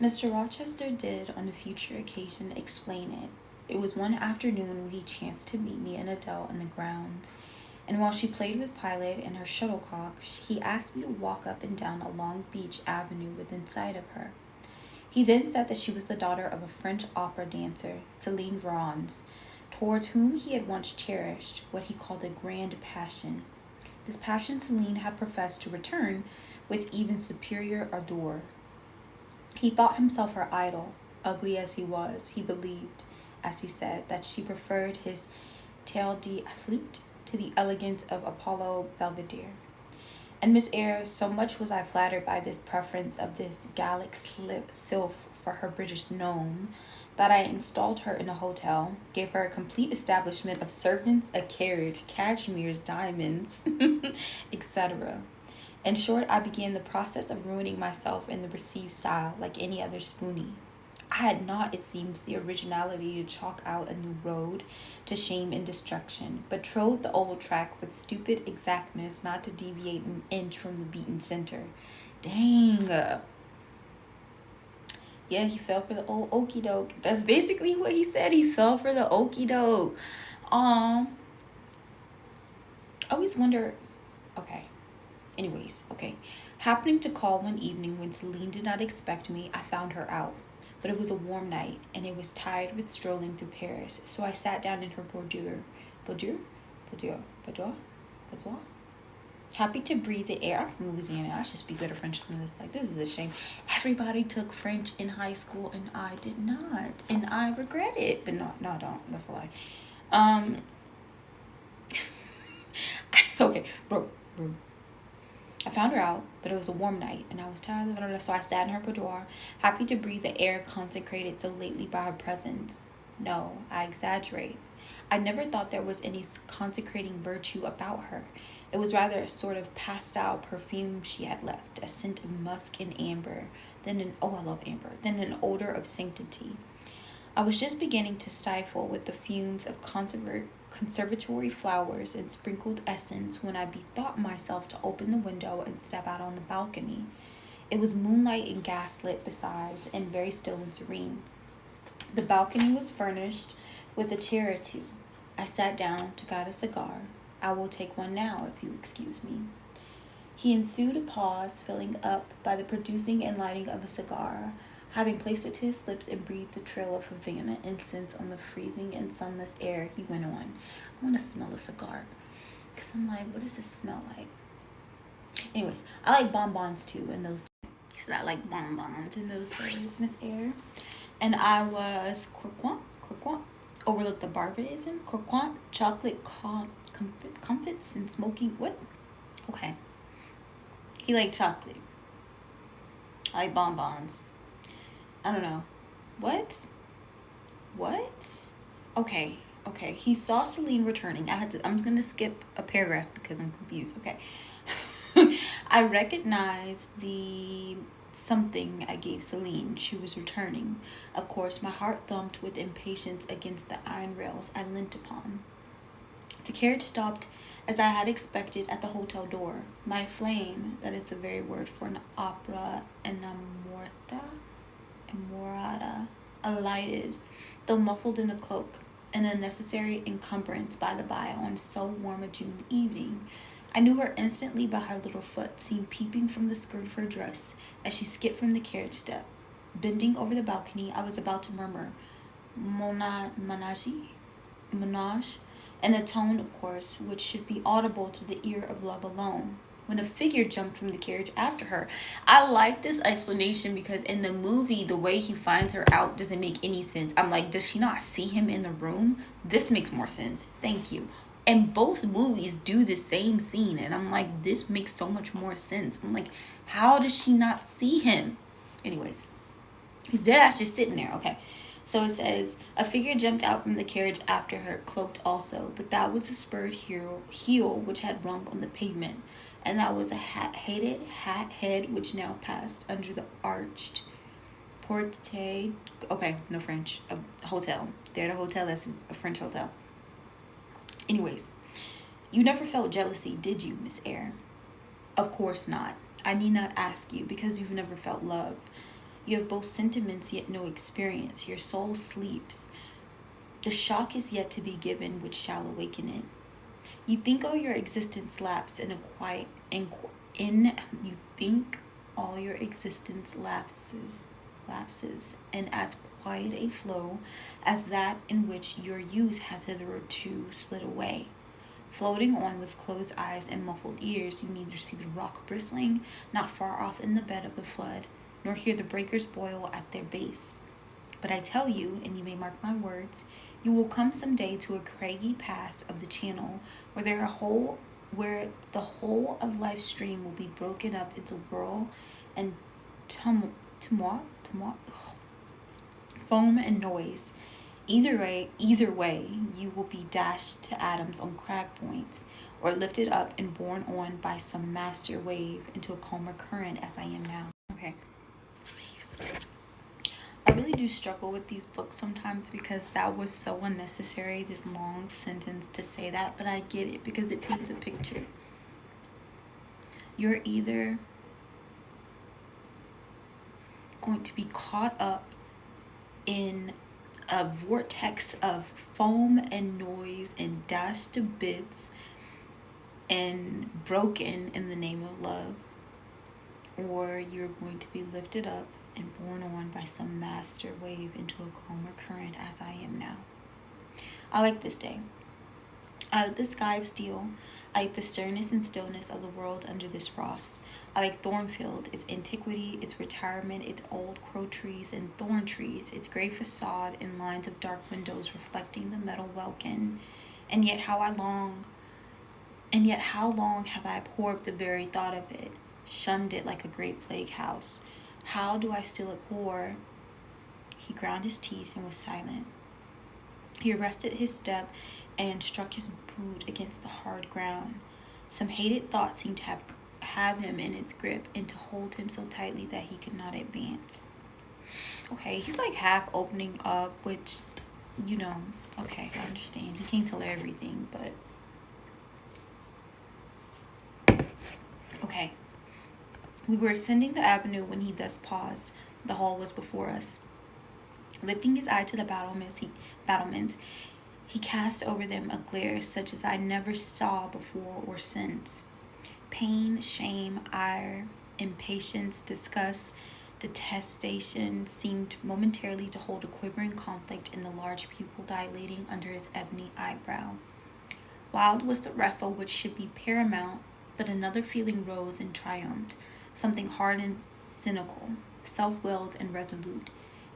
Mr. Rochester did, on a future occasion, explain it. It was one afternoon when he chanced to meet me and Adele in the grounds, and while she played with Pilot and her shuttlecock, he asked me to walk up and down a long beach avenue within sight of her. He then said that she was the daughter of a French opera dancer, Celine Varens, towards whom he had once cherished what he called a grand passion. This passion Celine had professed to return with even superior ardor. He thought himself her idol. Ugly as he was, he believed, as he said, that she preferred his taille d'athlete to the elegance of Apollo Belvedere. And Miss Eyre, so much was I flattered by this preference of this Gallic sylph for her British gnome, that I installed her in a hotel, gave her a complete establishment of servants, a carriage, cashmeres, diamonds, etc. In short, I began the process of ruining myself in the received style, like any other spoonie. I had not, it seems, the originality to chalk out a new road to shame and destruction, but trod the old track with stupid exactness not to deviate an inch from the beaten center. Dang. Yeah, he fell for the old okey doke. That's basically what he said. He fell for the okey doke. I always wonder. Okay. Anyways, okay. Happening to call one evening when Celine did not expect me, I found her out. But it was a warm night, and I was tired with strolling through Paris, so I sat down in her boudoir. Boudoir? Boudoir? Boudoir? Boudoir? Happy to breathe the air. I'm from Louisiana. I should speak better French than this. Like, this is a shame. Everybody took French in high school, and I did not. And I regret it. But no, don't. That's a lie. Okay, bro. I found her out, but it was a warm night, and I was tired, so I sat in her boudoir, happy to breathe the air consecrated so lately by her presence. No, I exaggerate. I never thought there was any consecrating virtue about her. It was rather a sort of pastel perfume she had left, a scent of musk and amber, I love amber, then an odor of sanctity. I was just beginning to stifle with the fumes of conservatory flowers and sprinkled essence when I bethought myself to open the window and step out on the balcony. It was moonlight and gaslit besides, and very still and serene. The balcony was furnished with a chair or two. I sat down to guide a cigar. I will take one now, if you excuse me. He ensued a pause, filling up by the producing and lighting of a cigar. Having placed it to his lips and breathed the trail of Havana incense on the freezing and sunless air, he went on. I want to smell a cigar. Because I'm like, what does this smell like? Anyways, I like bonbons too in those days. He said I like bonbons in those days, Miss Eyre. And I was croquant, overlooked the barbarism, croquant, chocolate, comfits, and smoking. What? Okay. He liked chocolate. I like bonbons. I don't know. What? Okay. He saw Celine returning. I'm going to skip a paragraph because I'm confused. Okay. I recognized the something I gave Celine. She was returning. Of course, my heart thumped with impatience against the iron rails I leant upon. The carriage stopped as I had expected at the hotel door. My flame, that is the very word for an opera enamorata, alighted, though muffled in a cloak, an unnecessary encumbrance, by the by, on so warm a June evening. I knew her instantly by her little foot, seen peeping from the skirt of her dress as she skipped from the carriage step. Bending over the balcony, I was about to murmur, menage, in a tone, of course, which should be audible to the ear of love alone, when a figure jumped from the carriage after her. I like this explanation because in the movie, the way he finds her out doesn't make any sense. I'm like, does she not see him in the room? This makes more sense. Thank you. And both movies do the same scene, and I'm like, this makes so much more sense. I'm like, how does she not see him? Anyways, he's dead ass just sitting there. Okay. So it says, a figure jumped out from the carriage after her, cloaked also, but that was a spurred heel which had rung on the pavement, and that was a hat head which now passed under the arched porte. Okay, no French. A hotel. They're at a hotel. That's a French hotel. Anyways, you never felt jealousy, did you, Miss Eyre? Of course not. I need not ask you, because you've never felt love. You have both sentiments yet no experience. Your soul sleeps. The shock is yet to be given, which shall awaken it. You think all your existence lapses in a quiet you think all your existence lapses in as quiet a flow as that in which your youth has hitherto slid away. Floating on with closed eyes and muffled ears, you neither see the rock bristling not far off in the bed of the flood, nor hear the breakers boil at their base. But I tell you, and you may mark my words, you will come some day to a craggy pass of the channel where the whole of life's stream will be broken up into whirl and tumult, foam and noise. Either way, you will be dashed to atoms on crag points, or lifted up and borne on by some master wave into a calmer current, as I am now. Okay. I really do struggle with these books sometimes because that was so unnecessary, this long sentence to say that, but I get it because it paints a picture. You're either going to be caught up in a vortex of foam and noise and dashed to bits and broken in the name of love, or you're going to be lifted up and borne on by some master wave into a calmer current, as I am now. I like this day. I like the sky of steel. I like the sternness and stillness of the world under this frost. I like Thornfield, its antiquity, its retirement, its old crow trees and thorn trees, its gray facade and lines of dark windows reflecting the metal welkin. And yet how long have I abhorred the very thought of it, shunned it like a great plague house? How do I still abhor? He ground his teeth and was silent. He arrested his step and struck his boot against the hard ground. Some hated thought seemed to have him in its grip and to hold him so tightly that he could not advance. Okay, he's like half opening up, which, okay, I understand. He can't tell everything, but... Okay. We were ascending the avenue when he thus paused. The hall was before us. Lifting his eye to the battlements, he cast over them a glare such as I never saw before or since. Pain, shame, ire, impatience, disgust, detestation seemed momentarily to hold a quivering conflict in the large pupil dilating under his ebony eyebrow. Wild was the wrestle which should be paramount, but another feeling rose and triumphed, something hard and cynical, self-willed and resolute.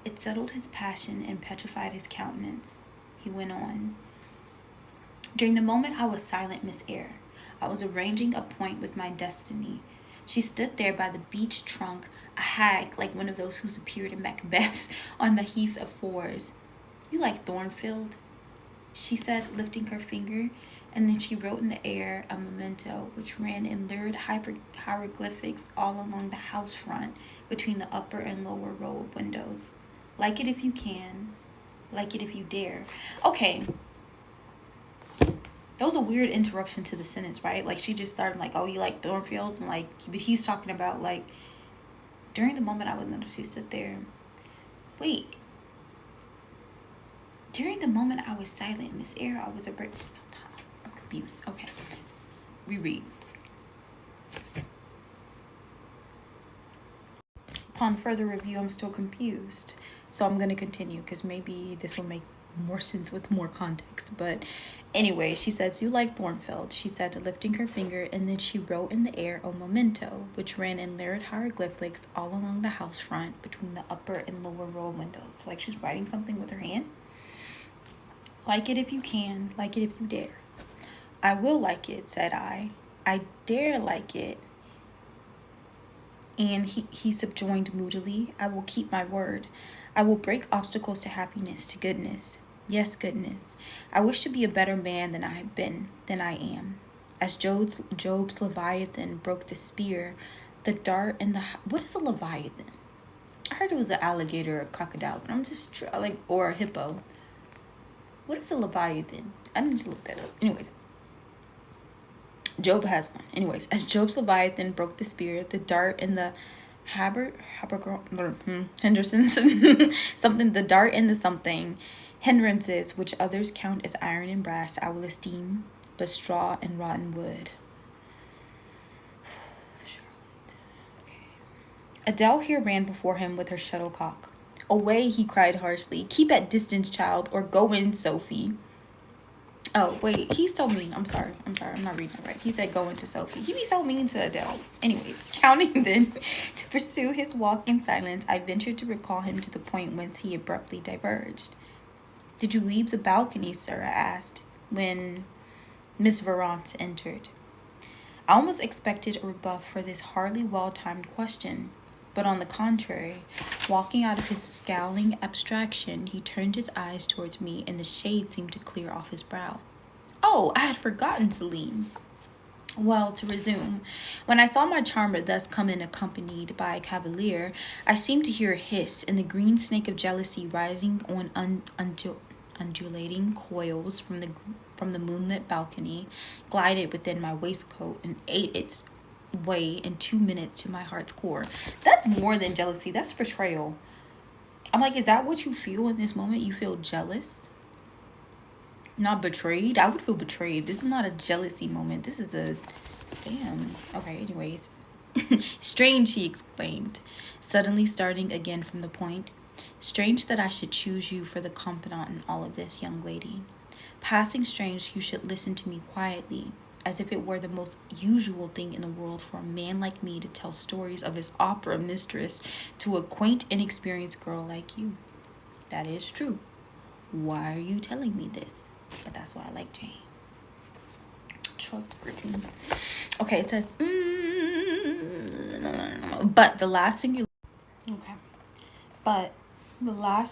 It settled his passion and petrified his countenance. He went on. During the moment I was silent, Miss Eyre, I was arranging a point with my destiny. She stood there by the beech trunk, a hag like one of those who's appeared in Macbeth on the heath of Fours. You like Thornfield? She said, lifting her finger, and then she wrote in the air a memento which ran in lurid hieroglyphics all along the house front between the upper and lower row of windows. Like it if you can, like it if you dare. Okay. That was a weird interruption to the sentence, right? Like, she just started like, oh, you like Thornfield? And like, but he's talking about like, during the moment I was under, she stood there. Wait. During the moment I was silent, Miss Eyre, I was a break. I'm confused. Okay. Reread. Upon further review, I'm still confused. So I'm going to continue because maybe this will make more sense with more context. But anyway, she says, you like Thornfield, she said, lifting her finger, and then she wrote in the air a memento, which ran in lurid hieroglyphics all along the house front between the upper and lower row of windows. Like she's writing something with her hand. Like it if you can, like it if you dare. I will like it, said I. I dare like it. And he subjoined moodily, I will keep my word. I will break obstacles to happiness, to goodness. Yes, goodness. I wish to be a better man than I have been, than I am. As Job's Leviathan broke the spear, the dart and the... What is a Leviathan? I heard it was an alligator or a crocodile, but I'm just or a hippo. What is a Leviathan? I need to look that up. Anyways. Job has one. Anyways, as Job's Leviathan broke the spear, the dart and the Henderson's something, the dart and the something hindrances which others count as iron and brass I will esteem but straw and rotten wood. Adele here ran before him with her shuttlecock. Away, he cried harshly. Keep at distance, child, or go in, Sophie. Oh, wait, he's so mean. I'm sorry, I'm not reading it right. He said go into Sophie. He be so mean to Adele. Anyways, counting then to pursue his walk in silence, I ventured to recall him to the point whence he abruptly diverged. Did you leave the balcony, sir? I asked, when Miss Varant entered. I almost expected a rebuff for this hardly well-timed question. But on the contrary, walking out of his scowling abstraction, he turned his eyes towards me, and the shade seemed to clear off his brow. Oh, I had forgotten Celine. Well, to resume, when I saw my charmer thus come in accompanied by a cavalier, I seemed to hear a hiss, and the green snake of jealousy rising on undulating coils from the moonlit balcony glided within my waistcoat and ate its way in 2 minutes to my heart's core. That's more than jealousy. That's betrayal. I'm like, is that what you feel in this moment? You feel jealous? Not betrayed? I would feel betrayed. This is not a jealousy moment. This is a... Damn. Okay, anyways. Strange, he exclaimed, suddenly starting again from the point. Strange that I should choose you for the confidant in all of this, young lady. Passing strange you should listen to me quietly, as if it were the most usual thing in the world for a man like me to tell stories of his opera mistress to a quaint, inexperienced girl like you. That is true. Why are you telling me this? But that's why I like Jane. Trustworthy. Okay, it says, but the last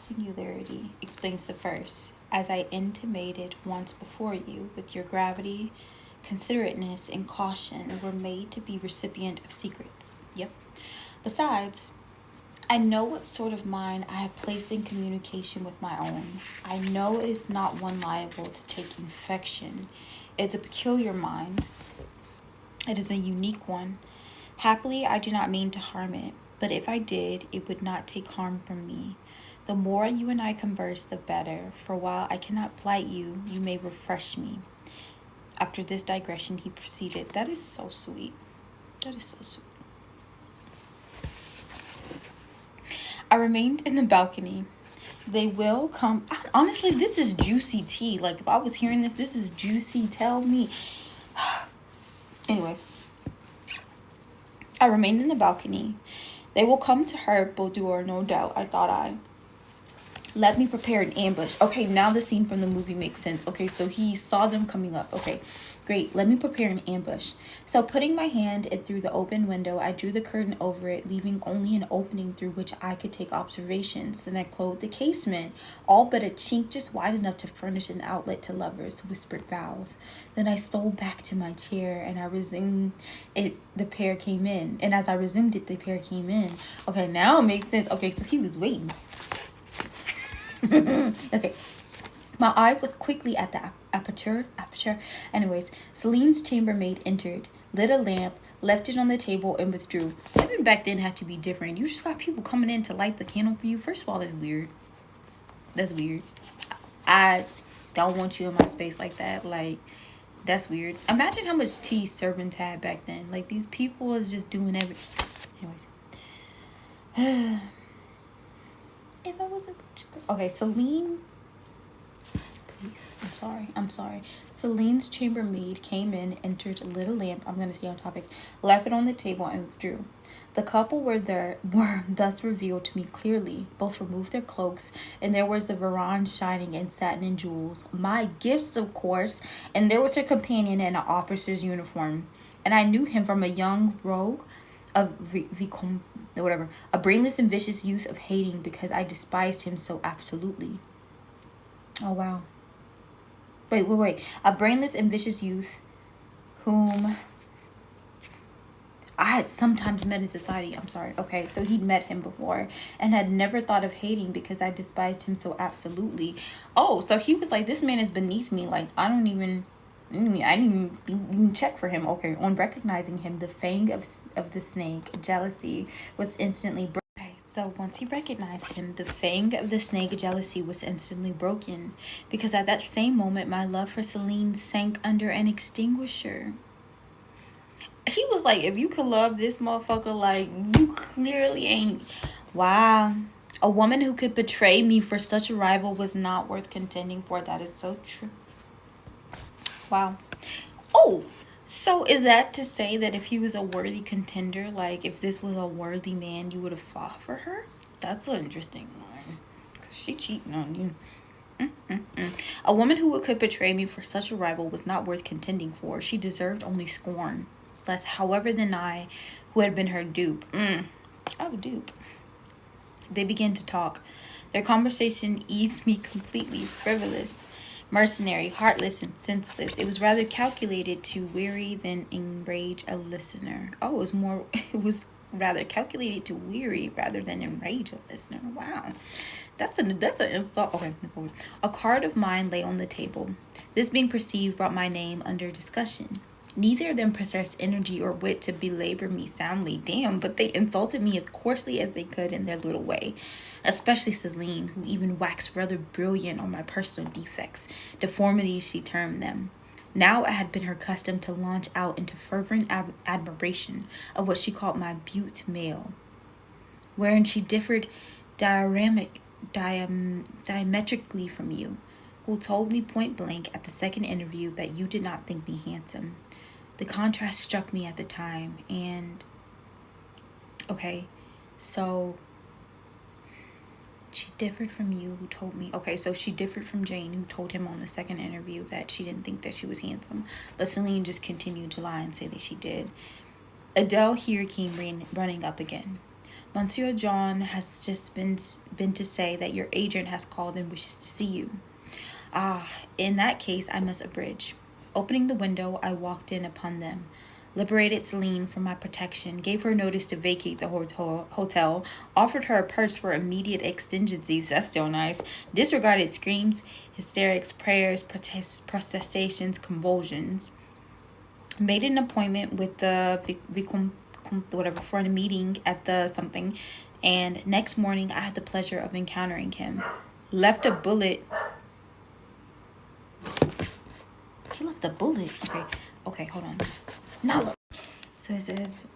singularity explains the first, as I intimated once before you, with your gravity, considerateness, and caution were made to be recipient of secrets. Yep. Besides, I know what sort of mind I have placed in communication with my own. I know it is not one liable to take infection. It's a peculiar mind. It is a unique one. Happily, I do not mean to harm it, but if I did, it would not take harm from me. The more you and I converse, the better, for while I cannot plight you, you may refresh me. After this digression, he proceeded. That is so sweet. That is so sweet. I remained in the balcony. They will come. Honestly, this is juicy tea. Like, if I was hearing this is juicy. Tell me. Anyways. I remained in the balcony. They will come to her boudoir, no doubt, I thought. Let me prepare an ambush. Okay, now the scene from the movie makes sense. Okay, so he saw them coming up. Okay, great. Let me prepare an ambush. So putting my hand in through the open window, I drew the curtain over it, leaving only an opening through which I could take observations. Then I closed the casement, all but a chink just wide enough to furnish an outlet to lovers' whispered vows. Then I stole back to my chair and I resumed it. The pair came in. And as I resumed it, the pair came in. Okay, now it makes sense. Okay, so he was waiting. Okay, my eye was quickly at the aperture. Anyways, Celine's chambermaid entered, lit a lamp, left it on the table, and withdrew. Even back then had to be different. You just got people coming in to light the candle for you. First of all, that's weird. That's weird. I don't want you in my space like that. Like, that's weird. Imagine how much tea servants had back then. Like, these people was just doing everything. Anyways. If I was a okay, Celine, please, I'm sorry. Celine's chambermaid came in, entered, lit a lamp. I'm gonna stay on topic. Left it on the table and withdrew. The couple were thus revealed to me clearly. Both removed their cloaks, and there was the Varane shining in satin and jewels. My gifts, of course, and there was her companion in an officer's uniform, and I knew him from a young rogue of Vicomte. Whatever, a brainless and vicious youth of hating because I despised him so absolutely. Oh, wow. Wait. A brainless and vicious youth whom I had sometimes met in society. I'm sorry. Okay, so he'd met him before and had never thought of hating because I despised him so absolutely. Oh, so he was like, this man is beneath me. Like, I don't even... I didn't even check for him. Okay, on recognizing him, the fang of the snake, jealousy, was instantly broken. Okay, so once he recognized him, the fang of the snake, jealousy, was instantly broken. Because at that same moment, my love for Celine sank under an extinguisher. He was like, if you could love this motherfucker, like, you clearly ain't. Wow. A woman who could betray me for such a rival was not worth contending for. That is so true. Wow. Oh, so is that to say that if he was a worthy contender, like if this was a worthy man, you would have fought for her? That's an interesting one. Because she cheating on you. A woman who could betray me for such a rival was not worth contending for. She deserved only scorn. Less, however, than I, who had been her dupe. Oh, dupe. They began to talk. Their conversation eased me completely, frivolous, mercenary, heartless, and senseless. It was rather calculated to weary than enrage a listener. Oh, it was rather calculated to weary rather than enrage a listener. Wow. That's an insult. Okay, a card of mine lay on the table. This being perceived brought my name under discussion. Neither of them possessed energy or wit to belabor me soundly. Damn, but they insulted me as coarsely as they could in their little way. Especially Celine, who even waxed rather brilliant on my personal defects, deformities she termed them. Now it had been her custom to launch out into fervent admiration of what she called my butte male, wherein she differed diametrically from you, who told me point blank at the second interview that you did not think me handsome. The contrast struck me at the time, and okay, so she differed from you, who told me. Okay, so she differed from Jane, who told him on the second interview that she didn't think that she was handsome, but Celine just continued to lie and say that she did. Adele here came running up again. Monsieur John has just been to say that your agent has called and wishes to see you. Ah, in that case, I must abridge. Opening the window, I walked in upon them, liberated Celine from my protection, gave her notice to vacate the hotel, offered her a purse for immediate exigencies, that's still nice, disregarded screams, hysterics, prayers, protestations, convulsions, made an appointment with the whatever for a meeting at the something, and next morning I had the pleasure of encountering him. Left a bullet. He left a bullet. Okay, hold on. Now look. So it says,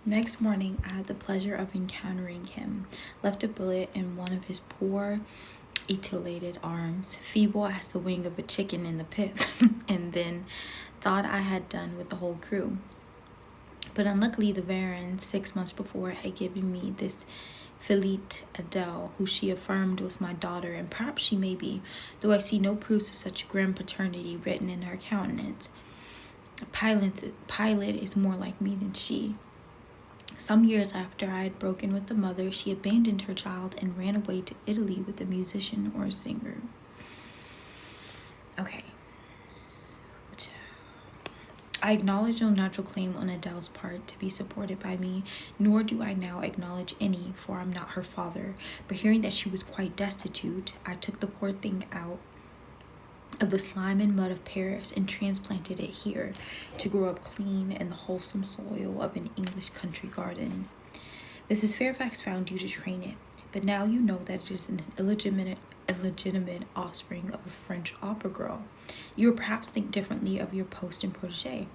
next morning I had the pleasure of encountering him. Left a bullet in one of his poor, etiolated arms, feeble as the wing of a chicken in the pit, and then thought I had done with the whole crew. But unluckily, the Baron, 6 months before, had given me this Philite Adele, who she affirmed was my daughter, and perhaps she may be, though I see no proofs of such grim paternity written in her countenance. Pilot is more like me than she. Some years after I had broken with the mother, she abandoned her child and ran away to Italy with a musician or a singer. Okay. I acknowledge no natural claim on Adele's part to be supported by me, nor do I now acknowledge any, for I'm not her father. But hearing that she was quite destitute, I took the poor thing out of the slime and mud of Paris and transplanted it here to grow up clean in the wholesome soil of an English country garden. Mrs. Fairfax found you to train it, but now you know that it is an illegitimate offspring of a French opera girl. You will perhaps think differently of your post and protege.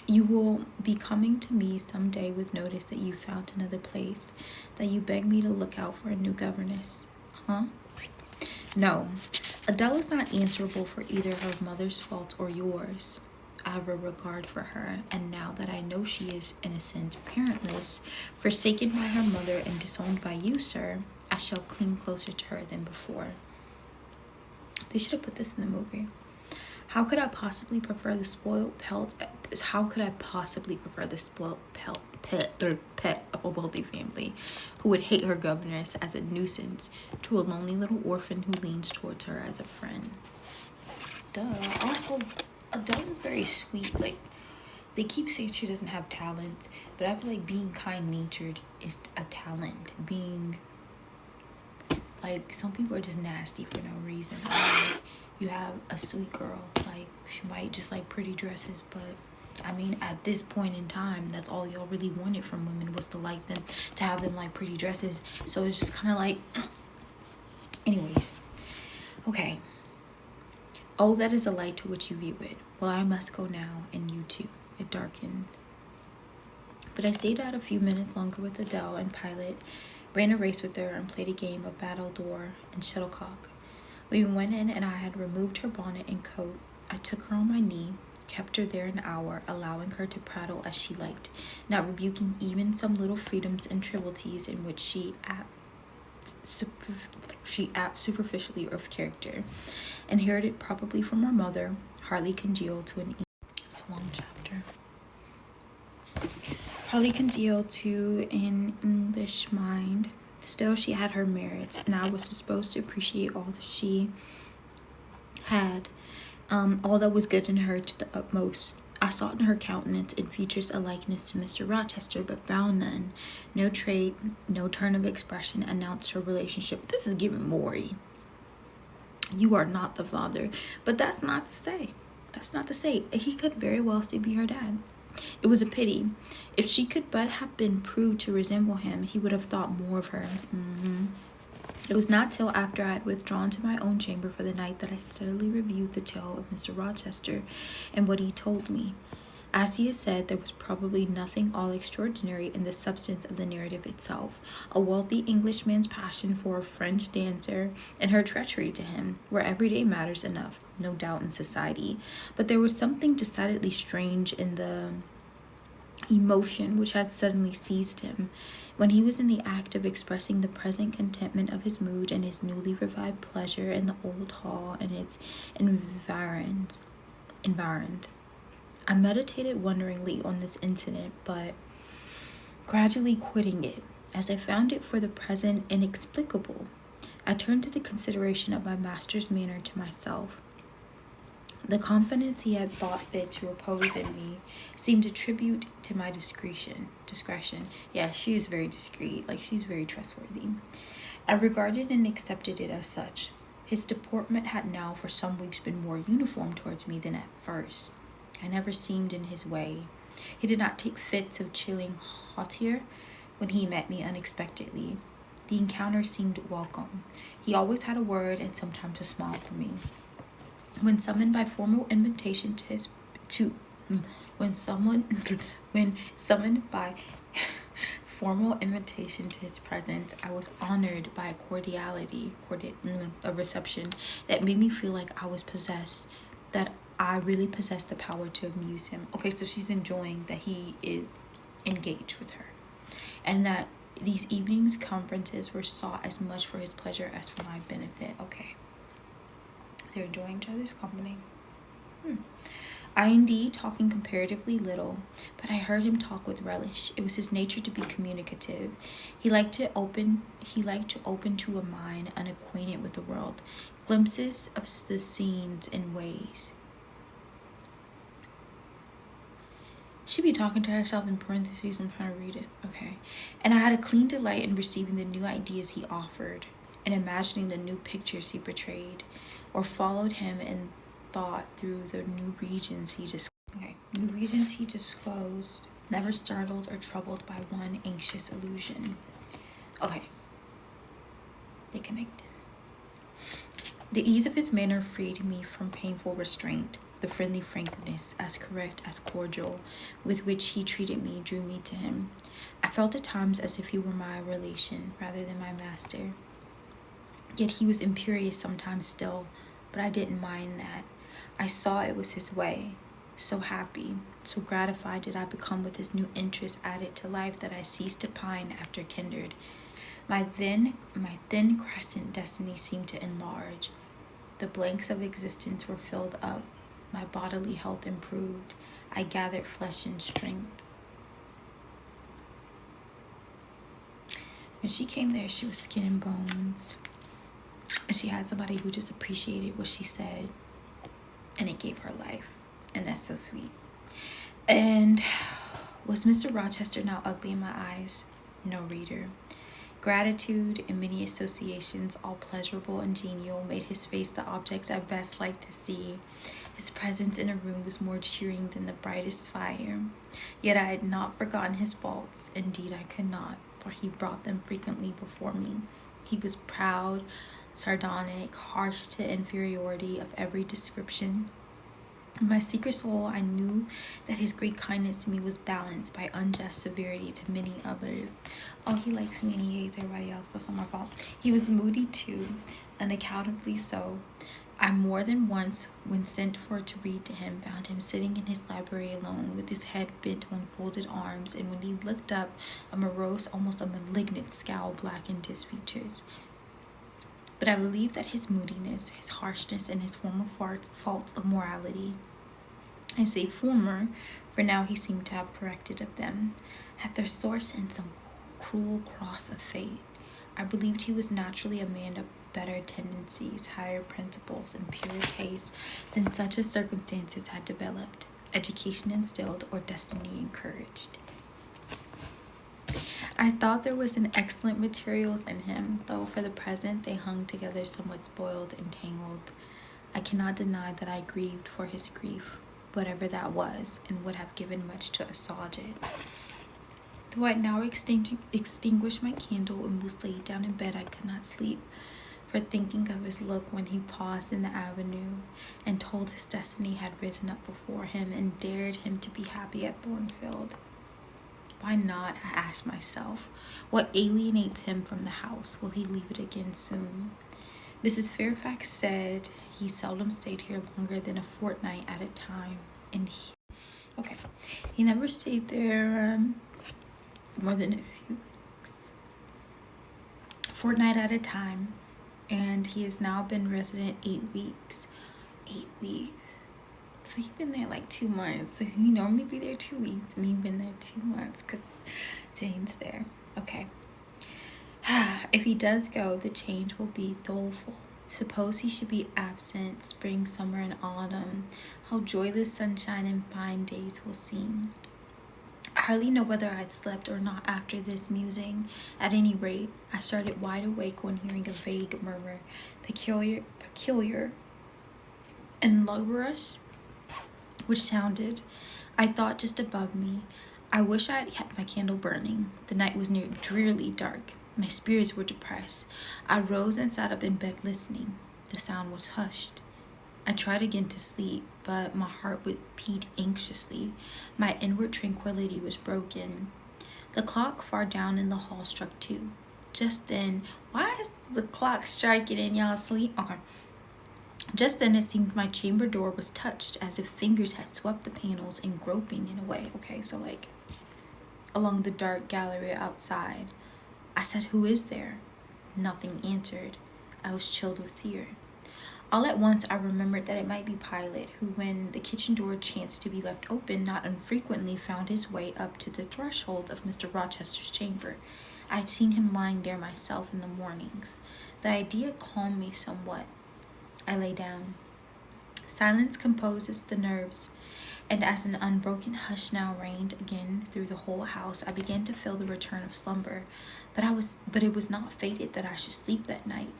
You will be coming to me some day with notice that you found another place, that you beg me to look out for a new governess. Huh? No, Adele is not answerable for either her mother's faults or yours. I have a regard for her, and now that I know she is innocent, parentless, forsaken by her mother and disowned by you, sir, I shall cling closer to her than before. They should have put this in the movie. How could I possibly prefer the spoiled pet of a wealthy family who would hate her governess as a nuisance to a lonely little orphan who leans towards her as a friend? Duh. Also, Adele is very sweet. Like, they keep saying she doesn't have talent, but I feel like being kind-natured is a talent. Being Like, some people are just nasty for no reason. Like, you have a sweet girl, like, she might just like pretty dresses, but I mean, at this point in time, that's all y'all really wanted from women, was to like them, to have them like pretty dresses. So it's just kind of like, anyways. Okay. Oh, that is a light to which you view it. Well, I must go now, and you too. It darkens. But I stayed out a few minutes longer with Adele and Pilot, ran a race with her, and played a game of battledore and shuttlecock. We went in, and I had removed her bonnet and coat. I took her on my knee, kept her there an hour, allowing her to prattle as she liked, not rebuking even some little freedoms and trivialities in which she superficially of character, inherited probably from her mother, hardly congealed to an it's a long chapter. Hardly congealed to an English mind. Still, she had her merits, and I was supposed to appreciate all that she had, all that was good in her to the utmost. I sought in her countenance and features a likeness to Mr. Rochester, but found none. No trait, no turn of expression announced her relationship. This is giving Maury. You are not the father. But that's not to say. He could very well still be her dad. It was a pity. If she could but have been proved to resemble him, he would have thought more of her. It was not till after I had withdrawn to my own chamber for the night that I steadily reviewed the tale of Mr. Rochester and what he told me. As he has said, there was probably nothing all extraordinary in the substance of the narrative itself. A wealthy Englishman's passion for a French dancer and her treachery to him were everyday matters enough, no doubt, in society. But there was something decidedly strange in the emotion which had suddenly seized him when he was in the act of expressing the present contentment of his mood and his newly revived pleasure in the old hall and its environs. I meditated wonderingly on this incident, but gradually quitting it, as I found it for the present inexplicable, I turned to the consideration of my master's manner to myself. The confidence he had thought fit to repose in me seemed a tribute to my discretion. Yeah, she is very discreet. Like, she's very trustworthy. I regarded and accepted it as such. His deportment had now for some weeks been more uniform towards me than at first. I never seemed in his way. He did not take fits of chilling hauteur when he met me unexpectedly. The encounter seemed welcome. He always had a word and sometimes a smile for me. When summoned by formal invitation when summoned by formal invitation to his presence, I was honored by a reception that made me feel like that I really possessed the power to amuse him. Okay, so she's enjoying that he is engaged with her, and that these evenings' conferences were sought as much for his pleasure as for my benefit. Okay. They're enjoying each other's company. I indeed talking comparatively little, but I heard him talk with relish. It was his nature to be communicative. He liked to open to a mind unacquainted with the world glimpses of the scenes and ways. She be talking to herself in parentheses. I'm trying to read it. Okay. And I had a clean delight in receiving the new ideas he offered and imagining the new pictures he portrayed, or followed him in thought through the new regions he disclosed, never startled or troubled by one anxious illusion. Okay. They connected. The ease of his manner freed me from painful restraint. The friendly frankness, as correct as cordial, with which he treated me drew me to him. I felt at times as if he were my relation rather than my master. Yet he was imperious sometimes still, but I didn't mind that. I saw it was his way. So happy, so gratified did I become with this new interest added to life that I ceased to pine after kindred. My thin crescent destiny seemed to enlarge. The blanks of existence were filled up. My bodily health improved. I gathered flesh and strength. When she came there, she was skin and bones. And she had somebody who just appreciated what she said. And it gave her life. And that's so sweet. And was Mr. Rochester now ugly in my eyes? No, reader. Gratitude and many associations, all pleasurable and genial, made his face the object I best liked to see. His presence in a room was more cheering than the brightest fire. Yet I had not forgotten his faults. Indeed, I could not, for he brought them frequently before me. He was proud, sardonic, harsh to inferiority of every description. In my secret soul, I knew that his great kindness to me was balanced by unjust severity to many others. Oh, he likes me and he hates everybody else. That's not my fault. He was moody too, unaccountably so. I more than once, when sent for to read to him, found him sitting in his library alone, with his head bent on folded arms, and when he looked up, a morose, almost a malignant scowl blackened his features. But I believe that his moodiness, his harshness, and his former faults of morality, I say former, for now he seemed to have corrected of them, had their source in some cruel cross of fate. I believed he was naturally a man of better tendencies, higher principles, and purer tastes than such as circumstances had developed, education instilled, or destiny encouraged. I thought there was an excellent materials in him, though for the present they hung together somewhat spoiled and tangled. I cannot deny that I grieved for his grief, whatever that was, and would have given much to assuage it. Though I now extinguished my candle and was laid down in bed, I could not sleep, for thinking of his look when he paused in the avenue and told his destiny had risen up before him and dared him to be happy at Thornfield. Why not, I asked myself. What alienates him from the house? Will he leave it again soon? Mrs. Fairfax said he seldom stayed here longer than a fortnight at a time. And he never stayed there more than a few weeks. Fortnight at a time. And he has now been resident 8 weeks. 8 weeks. So he's been there like 2 months. So he normally be there 2 weeks, and he's been there 2 months because Jane's there. Okay. If he does go, the change will be doleful. Suppose he should be absent spring, summer, and autumn. How joyless sunshine and fine days will seem. I hardly know whether I had slept or not after this musing. At any rate, I started wide awake on hearing a vague murmur, peculiar and lugubrious, which sounded, I thought, just above me. I wish I had kept my candle burning. The night was near drearily dark. My spirits were depressed. I rose and sat up in bed listening. The sound was hushed. I tried again to sleep, but my heart would beat anxiously. My inward tranquility was broken. The clock far down in the hall struck 2. Just then, why is the clock striking in y'all sleep? Okay. Just then it seemed my chamber door was touched, as if fingers had swept the panels and groping in a way. Okay, so like along the dark gallery outside. I said, "Who is there?" Nothing answered. I was chilled with fear. All at once I remembered that it might be Pilot, who, when the kitchen door chanced to be left open, not unfrequently found his way up to the threshold of Mr. Rochester's chamber. I had seen him lying there myself in the mornings. The idea calmed me somewhat. I lay down. Silence composes the nerves, and as an unbroken hush now reigned again through the whole house, I began to feel the return of slumber. But it was not fated that I should sleep that night.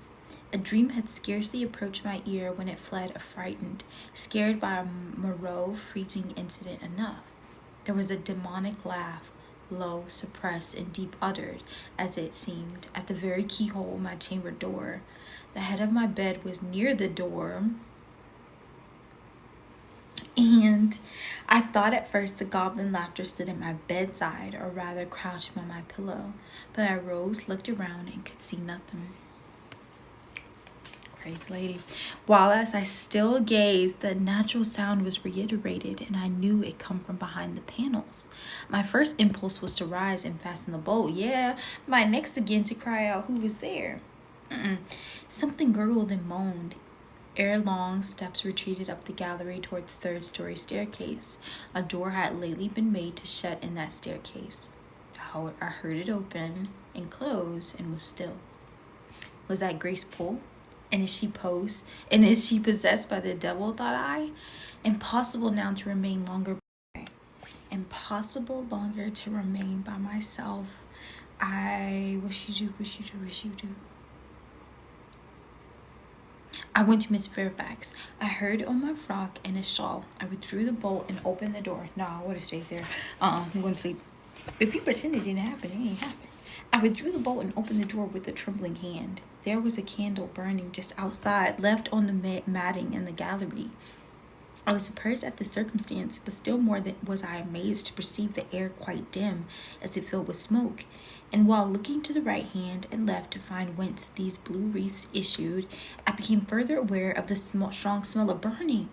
A dream had scarcely approached my ear when it fled affrighted, scared by a Moreau freezing incident enough. There was a demonic laugh, low, suppressed, and deep uttered, as it seemed, at the very keyhole of my chamber door. The head of my bed was near the door, and I thought at first the goblin laughter stood at my bedside, or rather crouched by my pillow. But I rose, looked around, and could see nothing. Crazy lady. While as I still gazed, the natural sound was reiterated, and I knew it come from behind the panels. My first impulse was to rise and fasten the bolt. Yeah, my next again to cry out who was there. Something gurgled and moaned. Ere long, steps retreated up the gallery toward the 3rd-story staircase. A door had lately been made to shut in that staircase. I heard it open and close, and was still. Was that Grace Poole? And is she possessed by the devil, thought I? Impossible now to remain longer. Impossible longer to remain by myself. What you do? I went to Miss Fairfax. I hurried on my frock and a shawl. I withdrew the bolt and opened the door. No, I would have stayed there. I'm going to sleep. If you pretend it didn't happen, it ain't happened. I withdrew the bolt and opened the door with a trembling hand. There was a candle burning just outside, left on the matting in the gallery. I was surprised at the circumstance, but still more than was I amazed to perceive the air quite dim, as if filled with smoke. And while looking to the right hand and left to find whence these blue wreaths issued, I became further aware of the strong smell of burning.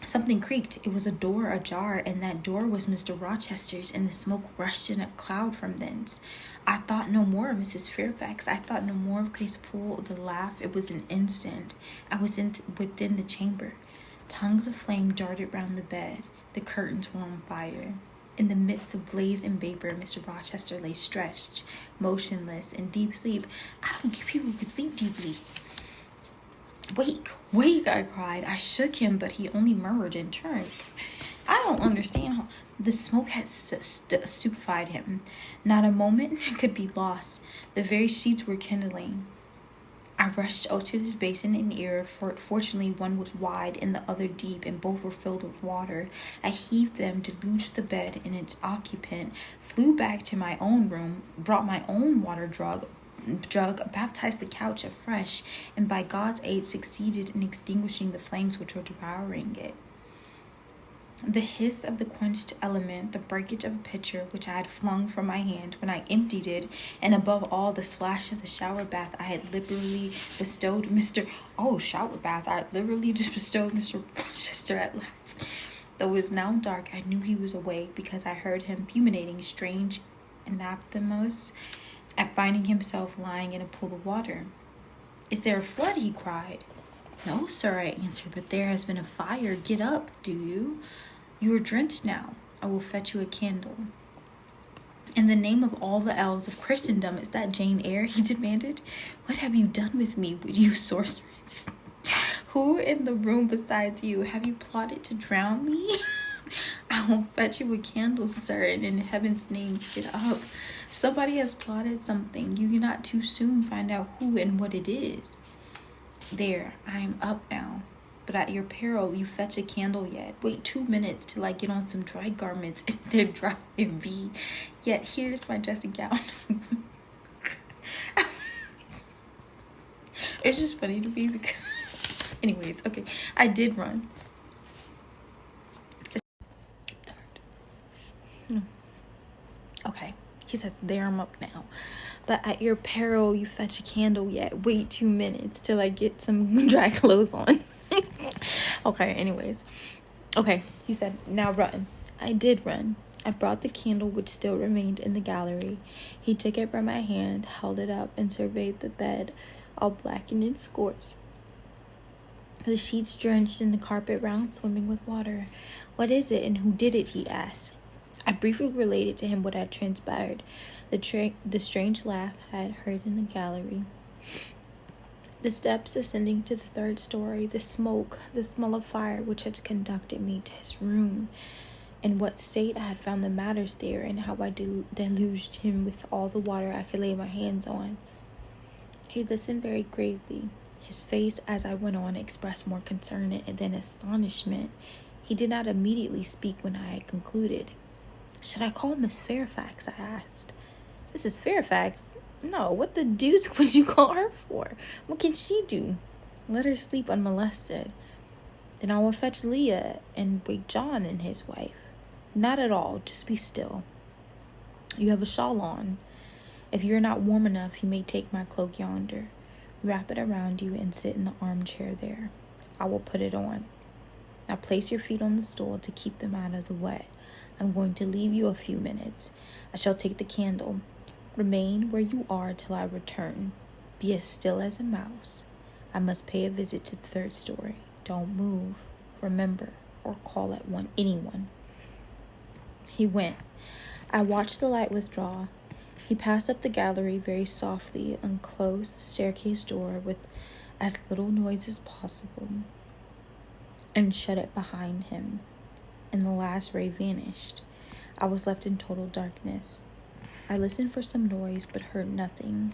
Something creaked. It was a door ajar, and that door was Mr. Rochester's, and the smoke rushed in a cloud from thence. I thought no more of Mrs. Fairfax. I thought no more of Grace Poole. The laugh, it was an instant. I was within the chamber. Tongues of flame darted round the bed. The curtains were on fire. In the midst of blaze and vapor, Mr. Rochester lay stretched, motionless, in deep sleep. I don't think people could sleep deeply. Wake, wake, I cried. I shook him, but he only murmured and turned. I don't understand how the smoke had stupefied him. Not a moment could be lost. The very sheets were kindling. I rushed out to this basin and eyre, for fortunately one was wide and the other deep, and both were filled with water. I heaved them, deluged the bed and its occupant, flew back to my own room, brought my own water jug, baptized the couch afresh, and by God's aid succeeded in extinguishing the flames which were devouring it. The hiss of the quenched element, the breakage of a pitcher which I had flung from my hand when I emptied it, and above all the splash of the shower bath I had liberally bestowed Mr. Rochester at last. Though it was now dark, I knew he was awake, because I heard him fulminating strange anathemas at finding himself lying in a pool of water. "Is there a flood?" he cried. "No, sir," I answered, "but there has been a fire. Get up, do you? You are drenched now. I will fetch you a candle." "In the name of all the elves of Christendom, is that Jane Eyre?" he demanded. "What have you done with me, you sorceress? Who in the room besides you? Have you plotted to drown me?" "I will fetch you a candle, sir, and in heaven's name get up. Somebody has plotted something. You cannot too soon find out who and what it is." "There, I am up now. But at your peril, you fetch a candle yet. Wait 2 minutes till I get on some dry garments, if they're dry and be. Yet here's my dressing gown." It's just funny to me because... Anyways, okay. I did run. Okay. He says, "There, I'm up now. But at your peril, you fetch a candle yet. Wait 2 minutes till I get some dry clothes on." Okay, anyways. Okay, he said, "Now run." I did run. I brought the candle which still remained in the gallery. He took it from my hand, held it up, and surveyed the bed, all blackened and scorched, the sheets drenched and the carpet round swimming with water. "What is it, and who did it?" he asked. I briefly related to him what had transpired, the strange laugh I had heard in the gallery, the steps ascending to the 3rd story, the smoke, the smell of fire which had conducted me to his room, in what state I had found the matters there, and how I deluged him with all the water I could lay my hands on. He listened very gravely. His face, as I went on, expressed more concern than astonishment. He did not immediately speak when I had concluded. "Should I call Miss Fairfax?" I asked. "Mrs. Fairfax? No, what the deuce would you call her for? What can she do? Let her sleep unmolested." "Then I will fetch Leah and wake John and his wife." "Not at all. Just be still. You have a shawl on. If you are not warm enough, you may take my cloak yonder. Wrap it around you and sit in the armchair there. I will put it on. Now place your feet on the stool to keep them out of the wet. I'm going to leave you a few minutes. I shall take the candle. Remain where you are till I return. Be as still as a mouse. I must pay a visit to the 3rd story. Don't move, remember, or call at anyone." He went. I watched the light withdraw. He passed up the gallery very softly, unclosed the staircase door with as little noise as possible, and shut it behind him, and the last ray vanished. I was left in total darkness. I listened for some noise, but heard nothing.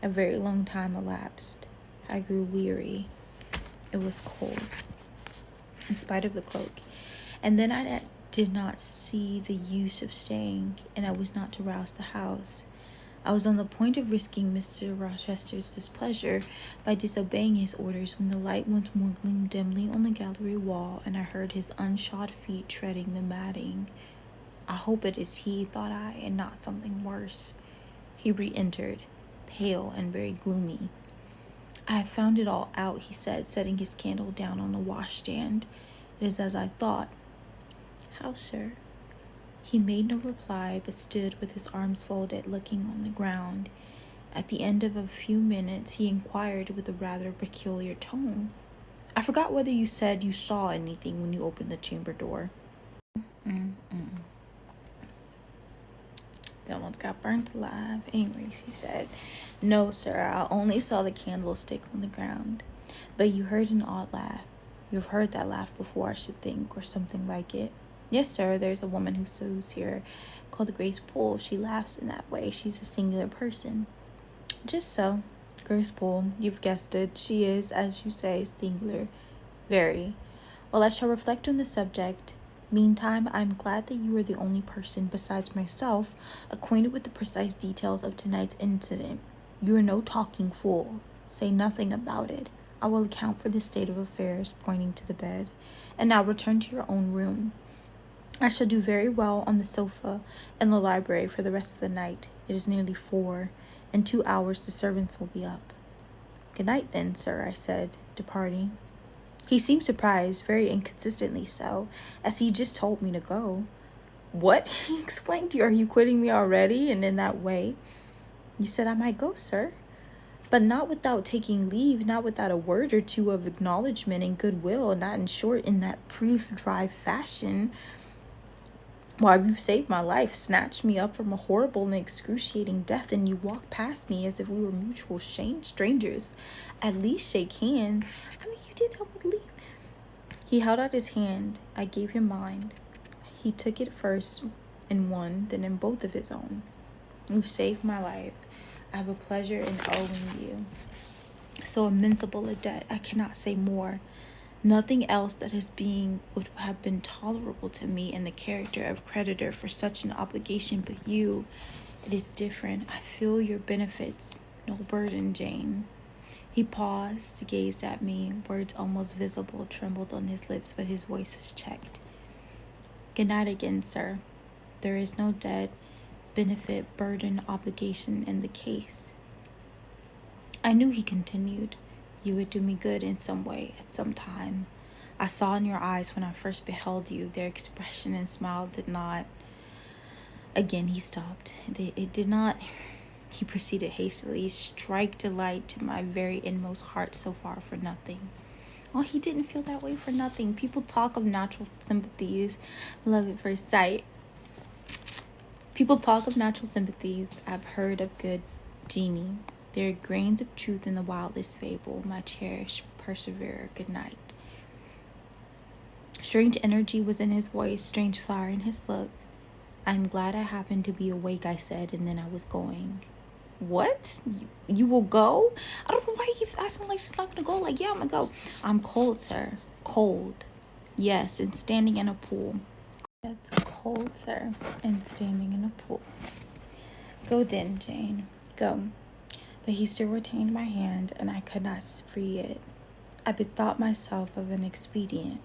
A very long time elapsed. I grew weary. It was cold, in spite of the cloak. And then I did not see the use of staying, and I was not to rouse the house. I was on the point of risking Mr. Rochester's displeasure by disobeying his orders when the light once more gleamed dimly on the gallery wall, and I heard his unshod feet treading the matting. I hope it is he, thought I, and not something worse. He re-entered, pale and very gloomy. I have found it all out, he said, setting his candle down on the washstand. It is as I thought. How, sir? He made no reply, but stood with his arms folded, looking on the ground. At the end of a few minutes, he inquired with a rather peculiar tone, I forgot whether you said you saw anything when you opened the chamber door. That one's got burnt alive. Anyways, he said, No, sir, I only saw the candlestick on the ground. But you heard an odd laugh. You've heard that laugh before, I should think, or something like it. Yes, sir, there's a woman who sews here called Grace Poole. She laughs in that way. She's a singular person. Just so. Grace Poole, you've guessed it. She is, as you say, singular. Very. Well, I shall reflect on the subject. Meantime, I am glad that you are the only person, besides myself, acquainted with the precise details of tonight's incident. You are no talking fool. Say nothing about it. I will account for this state of affairs, pointing to the bed. And now return to your own room. I shall do very well on the sofa in the library for the rest of the night. It is nearly 4. In 2 hours the servants will be up. Good night, then, sir, I said, departing. He seemed surprised, very inconsistently so, as he just told me to go. What? He exclaimed. Are you quitting me already, and in that way? You said I might go, sir. But not without taking leave, not without a word or two of acknowledgement and goodwill, not, in short, in that brief, dry fashion. Why, you saved my life, snatched me up from a horrible and excruciating death, and you walked past me as if we were mutual strangers. At least shake hands. I mean, you did tell me to leave. He held out his hand. I gave him mine. He took it first in one, then in both of his own. You've saved my life. I have a pleasure in owing you so immensible a debt. I cannot say more. Nothing else that has been would have been tolerable to me in the character of creditor for such an obligation, but you, it is different. I feel your benefits. No burden, Jane. He paused, gazed at me. Words almost visible trembled on his lips, but his voice was checked. Good night again, sir. There is no debt, benefit, burden, obligation in the case. I knew, he continued, you would do me good in some way, at some time. I saw in your eyes when I first beheld you, their expression and smile did not... Again he stopped. It did not... He proceeded hastily, strike delight to my very inmost heart so far for nothing. Oh, he didn't feel that way for nothing. People talk of natural sympathies, love at first sight. People talk of natural sympathies. I've heard of good genii. There are grains of truth in the wildest fable. My cherished perseverer, good night. Strange energy was in his voice, strange fire in his look. I'm glad I happened to be awake, I said, and then I was going. What? You will go? I don't know why he keeps asking like she's not gonna go. Like, yeah, I'm gonna go. I'm cold, sir. Cold. Yes, and standing in a pool. That's cold, sir, and standing in a pool. Go then, Jane. Go. But he still retained my hand, and I could not free it. I bethought myself of an expedient.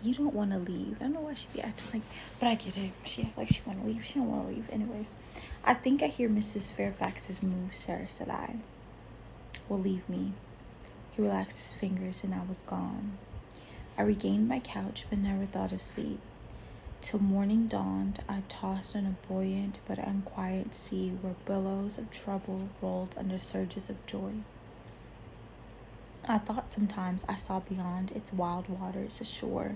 You don't want to leave. I don't know why she be acting like, but I get it. She act like she want to leave. She don't want to leave. Anyways, I think I hear Mrs. Fairfax's move, sir, said I. Well, leave me. He relaxed his fingers, and I was gone. I regained my couch, but never thought of sleep. Till morning dawned, I tossed on a buoyant but unquiet sea where billows of trouble rolled under surges of joy. I thought sometimes I saw beyond its wild waters a shore,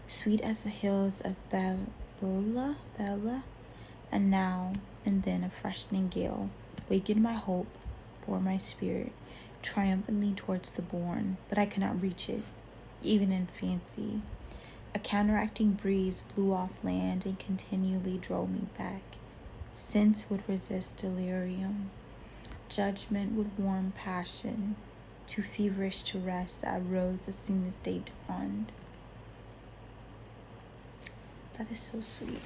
sweet as the hills of Bella, and now and then a freshening gale wakened my hope, bore my spirit triumphantly towards the bourne, but I could not reach it, even in fancy. A counteracting breeze blew off land and continually drove me back. Sense would resist delirium. Judgment would warm passion. Too feverish to rest, I rose as soon as day dawned. That is so sweet.